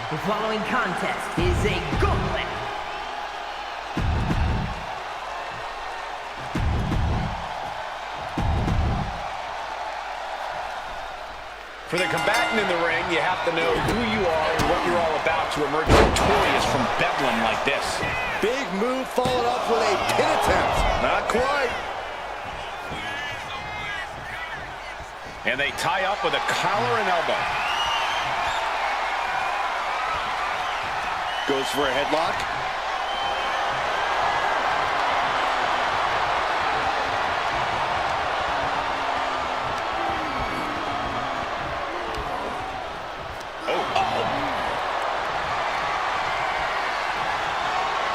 The following contest is a gauntlet. For the combatant in the ring, you have to know who you are and what you're all about to emerge victorious from Bedlam like this. Big move followed up with a pin attempt. Not quite. And they tie up with a collar and elbow. Goes for a headlock.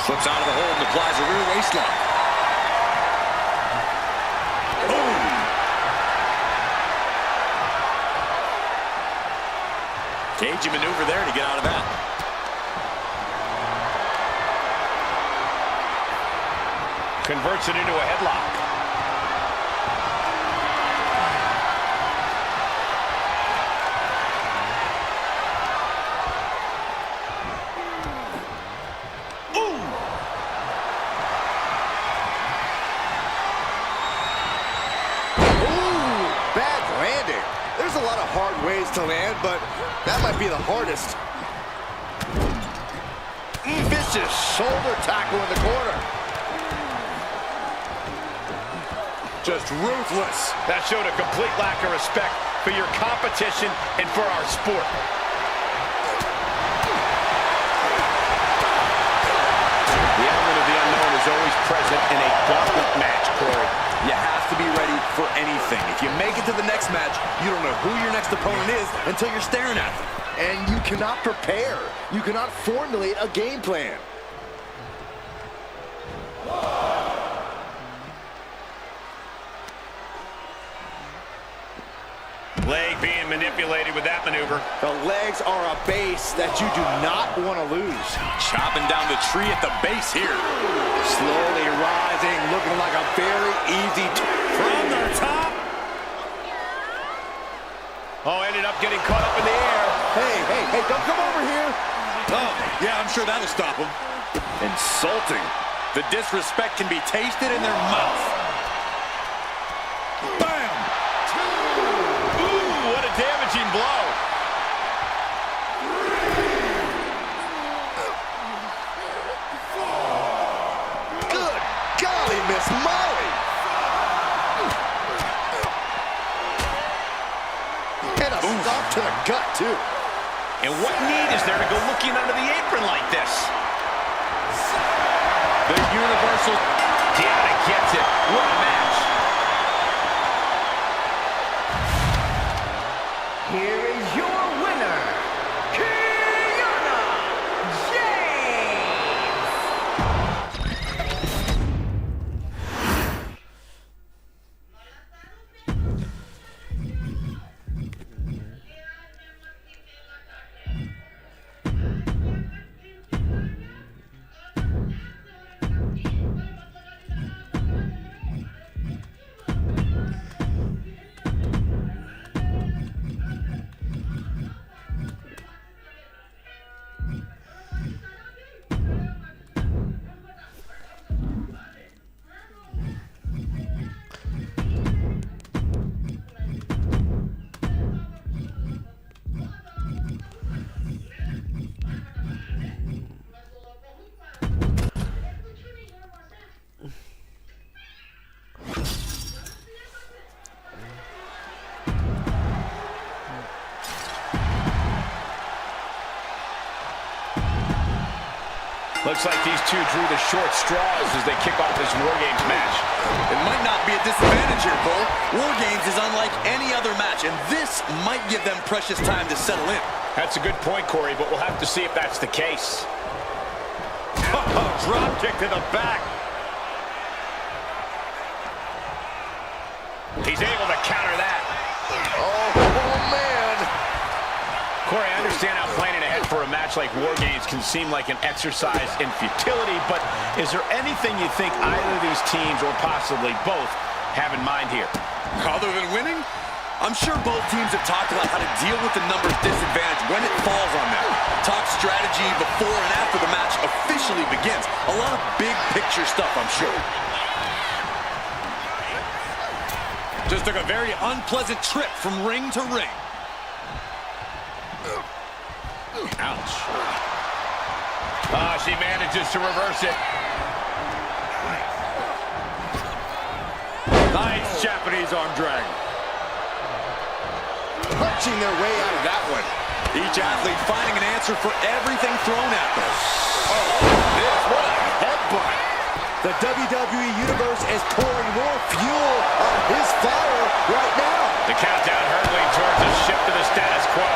Slips out of the hold and applies a rear waist lock. Boom! Cagey maneuver there to get out of that. Converts it into a headlock. There's a lot of hard ways to land, but that might be the hardest. Vicious shoulder tackle in the corner. Just ruthless. That showed a complete lack of respect for your competition and for our sport. The element of the unknown is always present in a gauntlet match, Corey. You have to be ready for anything. If you make it to the next match, you don't know who your next opponent is until you're staring at them. And you cannot prepare. You cannot formulate a game plan. Leg being manipulated with that maneuver. The legs are a base that you do not want to lose. Chopping down the tree at the base here. Slowly rising, looking like a very easy from the top. Oh, ended up getting caught up in the air. Hey, don't come over here. Oh, yeah, I'm sure that'll stop him. Insulting. The disrespect can be tasted in their mouth. Bam! Ooh, what a damaging blow. Good golly, Miss Molly. And a stop to the gut, too. And what need is there to go looking under the apron like this? The Universal Deanna gets it. What a match. Here is your winner, Kiana James. Looks like these two drew the short straws as they kick off this War Games match. It might not be a disadvantage here, Cole. War Games is unlike any other match, and this might give them precious time to settle in. That's a good point, Corey, but we'll have to see if that's the case. Drop kick to the back. He's able to counter that. Oh, man. Corey, I understand how planning ahead for a match like War Games can seem like an exercise in futility, but is there anything you think either of these teams, or possibly both, have in mind here? Other than winning? I'm sure both teams have talked about how to deal with the numbers disadvantage when it falls on them. Talk strategy. achieve before and after the match officially begins. A lot of big picture stuff, I'm sure. Just took a very unpleasant trip from ring to ring. Ouch. She manages to reverse it. Nice Japanese arm drag. Punching their way out of that one. Each athlete finding an answer for everything thrown at them. Oh, what a headbutt. The WWE Universe is pouring more fuel on his fire right now. The countdown hurtling towards a shift to the status quo.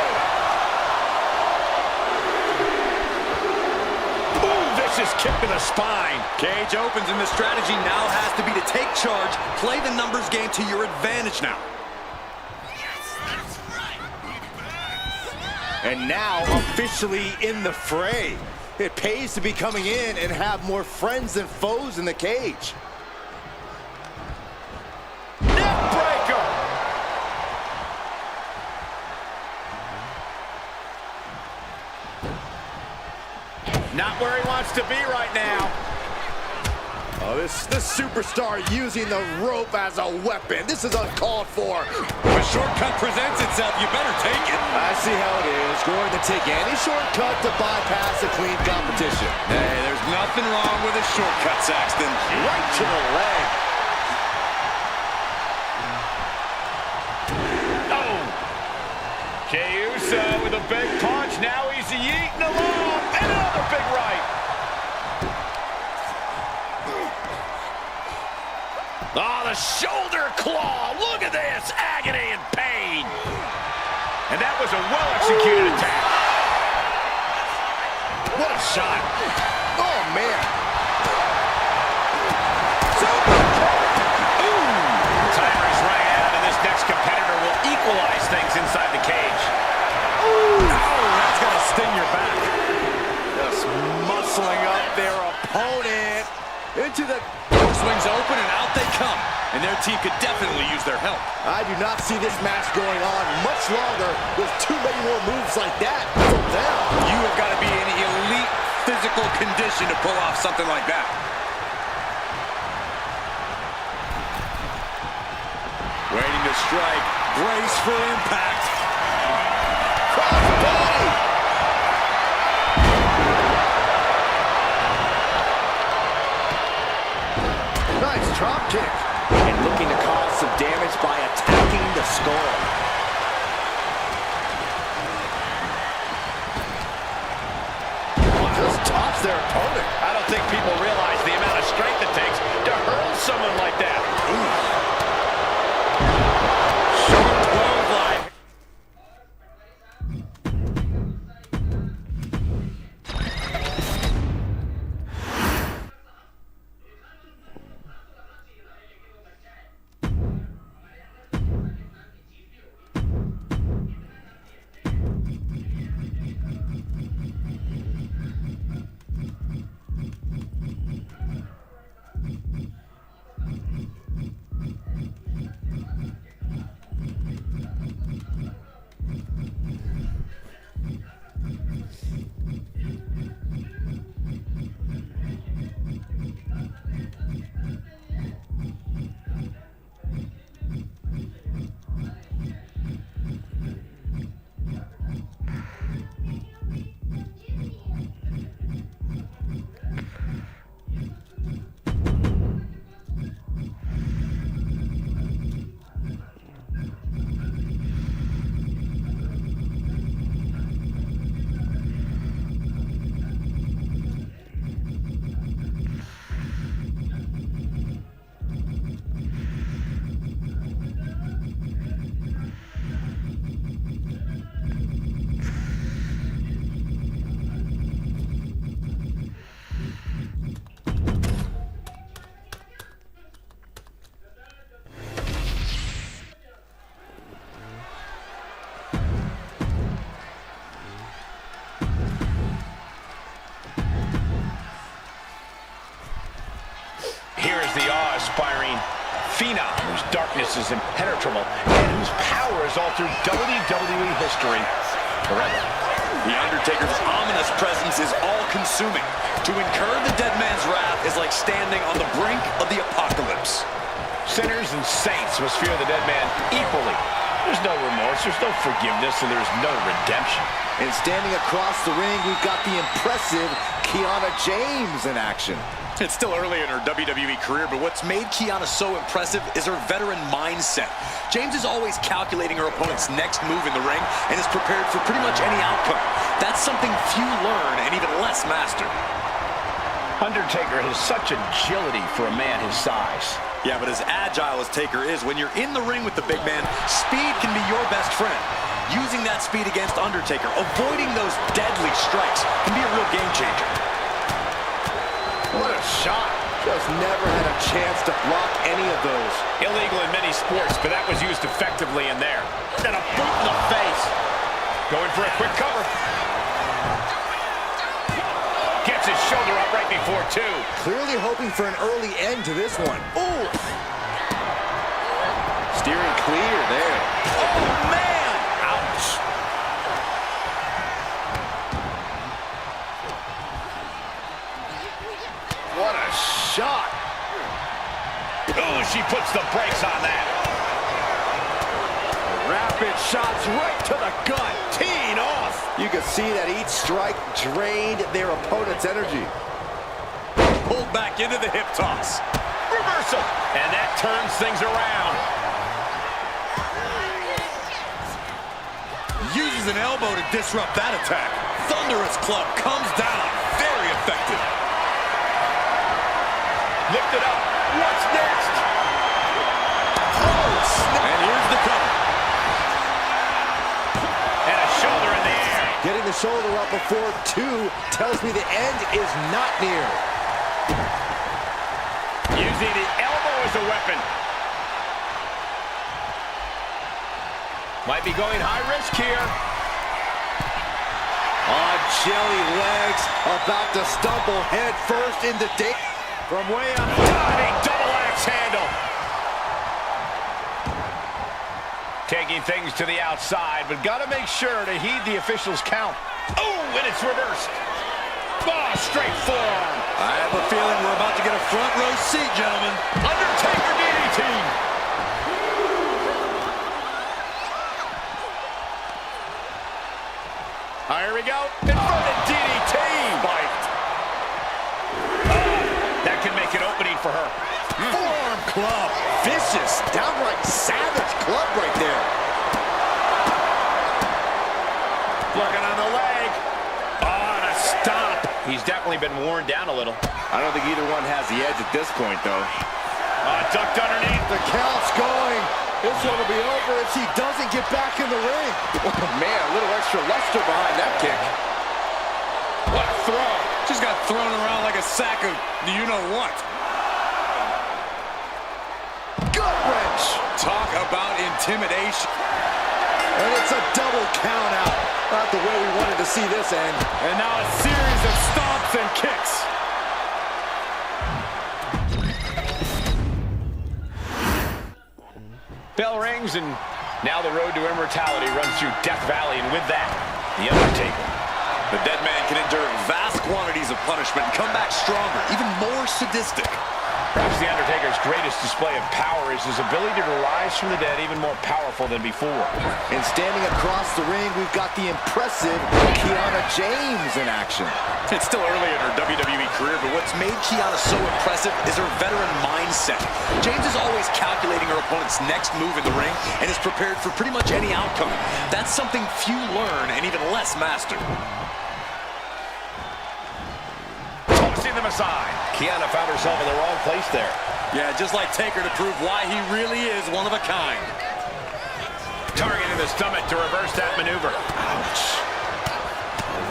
Vicious kick to the spine. Cage opens, and the strategy now has to be to take charge, play the numbers game to your advantage now. And now officially in the fray. It pays to be coming in and have more friends than foes in the cage. Neck breaker. Not where he wants to be right now. Oh, this superstar using the rope as a weapon. This is uncalled for. If a shortcut presents itself, you better take it. I see how it is. Going to take any shortcut to bypass a clean competition. Hey, there's nothing wrong with a shortcut, Saxton. Right to the leg. Oh! Jey Uso with a big punch. Now he's yeeting along. And another big right. Oh, the shoulder claw. Look at this. Agony and pain. And that was a well-executed attack. What a shot. Oh, man. Timer is running out, and this next competitor will equalize things inside the cage. Oh, that's going to sting your back. Just muscling up their opponent into the... Swings open, and out they come. And their team could definitely use their help. I do not see this match going on much longer with too many more moves like that from them. You have got to be in elite physical condition to pull off something like that. Waiting to strike. Brace for impact. Crossbody. Nice drop kick. And looking to cause some damage by attacking the skull. Just tops their opponent. I don't think people realize the amount of strength it takes to hurl someone like that. Short clothesline. The awe-inspiring phenom whose darkness is impenetrable and whose power has altered WWE history forever. The Undertaker's ominous presence is all-consuming. To incur the dead man's wrath is like standing on the brink of the apocalypse. Sinners and saints must fear the dead man equally. There's no remorse, there's no forgiveness, and there's no redemption. And standing across the ring, we've got the impressive Kiana James in action. It's still early in her WWE career, but what's made Kiana so impressive is her veteran mindset. James is always calculating her opponent's next move in the ring and is prepared for pretty much any outcome. That's something few learn and even less master. Undertaker has such agility for a man his size. Yeah, but as agile as Taker is, when you're in the ring with the big man, speed can be your best friend. Using that speed against Undertaker, avoiding those deadly strikes, can be a real game changer. What a shot. Just never had a chance to block any of those. Illegal in many sports, but that was used effectively in there. And a boot in the face. Going for a quick cover. Gets his shoulder up right before two. Clearly hoping for an early end to this one. Ooh. Steering clear there. Oh, man! Ouch! What a shot. Oh, she puts the brakes on that. Rapid shots right to the gut. Teeing off. You can see that each strike drained their opponent's energy. Pulled back into the hip toss. Reversal. And that turns things around. Uses an elbow to disrupt that attack. Thunderous club comes down. Very effective. Lift it up. What's next? Oh, snap. And here's the cover. And a shoulder in the air. Getting the shoulder up before two tells me the end is not near. Using the elbow as a weapon. Might be going high risk here. On jelly legs, about to stumble head first into danger. From way up, Diving double axe handle. Taking things to the outside, but got to make sure to heed the official's count. Oh, and it's reversed. Oh, straight forearm. I have a feeling we're about to get a front row seat, gentlemen. Undertaker DDT. Here we go. Inverted DDT. Spiked. That can make an opening for her. forearm club. Vicious, downright savage club right there. Looking on the leg. Oh, and a stop. He's definitely been worn down a little. I don't think either one has the edge at this point, though. Ducked underneath. The count's going. This one will be over if she doesn't get back in the ring. Oh, man, a little extra luster behind that kick. What a throw. Just got thrown around like a sack of you-know-what. Gut wrench. Talk about intimidation. And it's a double count out. Not the way we wanted to see this end. And now a series of stomps and kicks. Bell rings, and now the road to immortality runs through Death Valley, and with that, The Undertaker. The dead man can endure vast quantities of punishment and come back stronger, even more sadistic. Perhaps The Undertaker's greatest display of power is his ability to rise from the dead even more powerful than before. And standing across the ring, we've got the impressive Kiana James in action. It's still early in her WWE career, but what's made Kiana so impressive is her veteran mindset. James is always calculating her opponent's next move in the ring and is prepared for pretty much any outcome. That's something few learn and even less master. Tossing them aside. Kiana found herself in the wrong place there. Yeah, just like Taker to prove why he really is one of a kind. Targeting the stomach to reverse that maneuver. Ouch.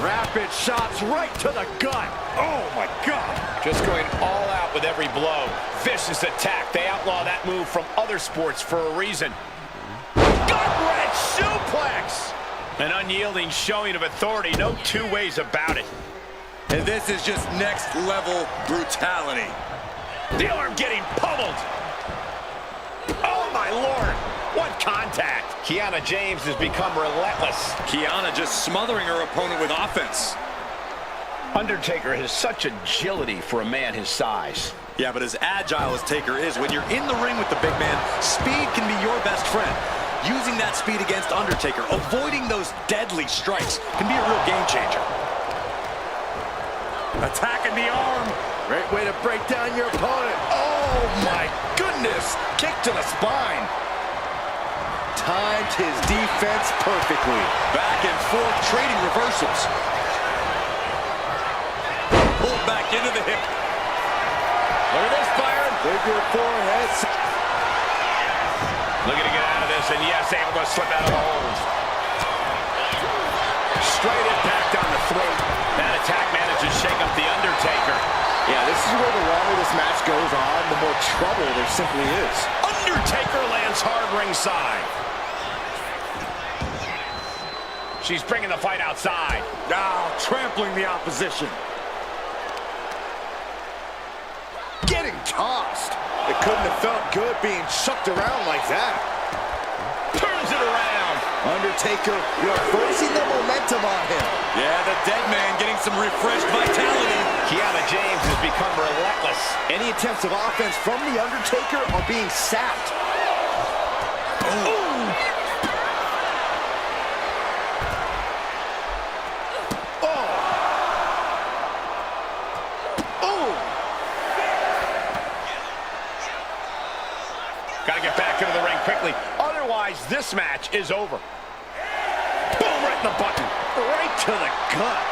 Rapid shots right to the gut. Oh, my God. Just going all out with every blow. Vicious attack. They outlaw that move from other sports for a reason. Gut-wrench suplex. An unyielding showing of authority. No two ways about it. And this is just next-level brutality. The arm getting pummeled. Oh, my Lord. What contact! Kiana James has become relentless. Kiana just smothering her opponent with offense. Undertaker has such agility for a man his size. Yeah, but as agile as Taker is, when you're in the ring with the big man, speed can be your best friend. Using that speed against Undertaker, avoiding those deadly strikes, can be a real game changer. Attacking the arm. Great way to break down your opponent. Oh, my goodness. Kick to the spine. Timed his defense perfectly. Back and forth, trading reversals. Pulled back into the hip. Look at this, Byron. Figure forehead. Looking to get out of this, and yes, able to slip out of the hold. Straight impact on the throat. That attack manages to shake up the Undertaker. Yeah, this is where the longer this match goes on, the more trouble there simply is. Undertaker lands hard ringside. She's bringing the fight outside. Now trampling the opposition. Getting tossed. It couldn't have felt good being chucked around like that. Turns it around. Undertaker reversing the momentum on him. Yeah, the dead man getting some refreshed vitality. Kiana James has become relentless. Any attempts of offense from the Undertaker are being sapped. Got to get back into the ring quickly. Otherwise, this match is over. Boom, right in the button. Right to the gut.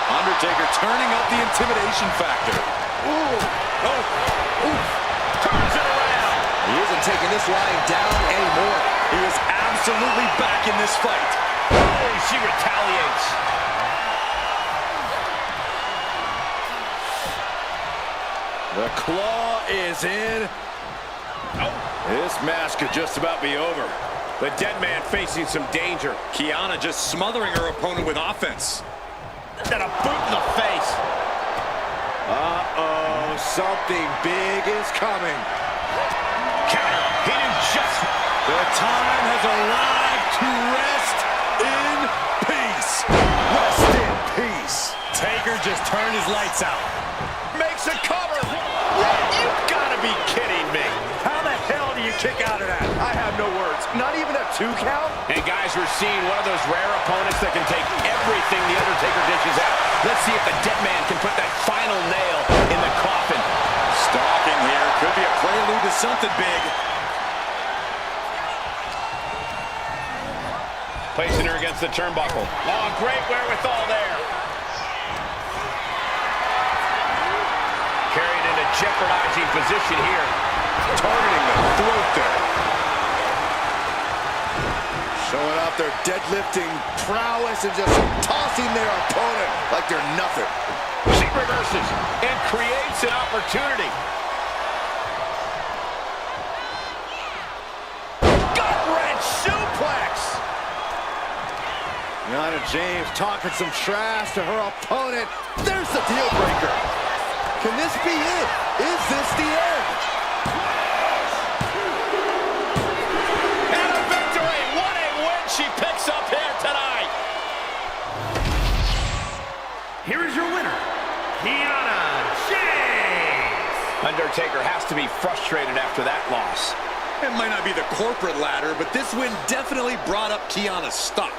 Undertaker turning up the intimidation factor. Turns it around. He isn't taking this lying down anymore. He is absolutely back in this fight. Oh, she retaliates. The claw is in. Oh. This match could just about be over. The dead man facing some danger. Kiana just smothering her opponent with offense. And a boot in the face. Uh-oh, something big is coming. Counter. He did just. The time has arrived to rest in peace. Rest in peace. Taker just turned his lights out. Makes a cover. You've got to be kidding me. How the hell do you kick out of that? I have no words. Not even a 2 count? And guys, we're seeing one of those rare opponents that can take everything the Undertaker dishes out. Let's see if the dead man can put that final nail in the coffin. Stalking here. Could be a prelude to something big. Placing her against the turnbuckle. Oh, great wherewithal there. Carried into jeopardizing position here. Targeting the throat there. Showing off their deadlifting prowess and just tossing their opponent like they're nothing. She reverses and creates an opportunity. Gut-wrench suplex. Kiana James talking some trash to her opponent. There's the deal breaker. Can this be it? Is this the end? And a victory. What a win she picks up here tonight. Here is your winner, Kiana James. Undertaker has to be frustrated after that loss. It might not be the corporate ladder, but this win definitely brought up Kiana's stock.